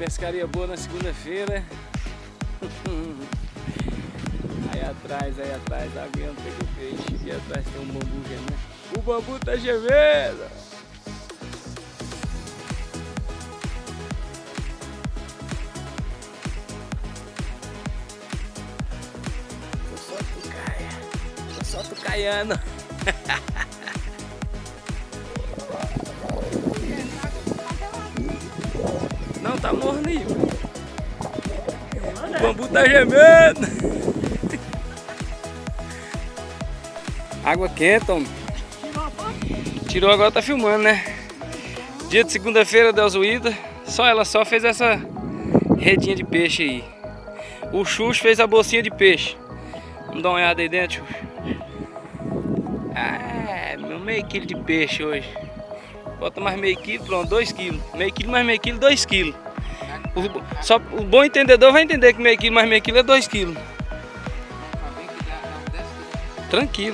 Pescaria boa na segunda-feira. Aí atrás, alguém pegou peixe. E atrás tem um bambu gemendo. O bambu tá gemendo! Tô só tucaiano. Não, tá morninho. O bambu tá gemendo. Água quente, homem. Tirou, agora tá filmando, né? Dia de segunda-feira, Delzoída. Só ela só fez essa redinha de peixe aí. O Xuxo fez a bolsinha de peixe. Vamos dar uma olhada aí dentro, Xuxo. Ah, meu meio quilo de peixe hoje. Bota mais meio quilo, pronto, 2 quilos. Meio quilo mais meio quilo, 2 quilos. Só o bom entendedor vai entender que meio quilo mais meio quilo é 2 quilos. Tranquilo.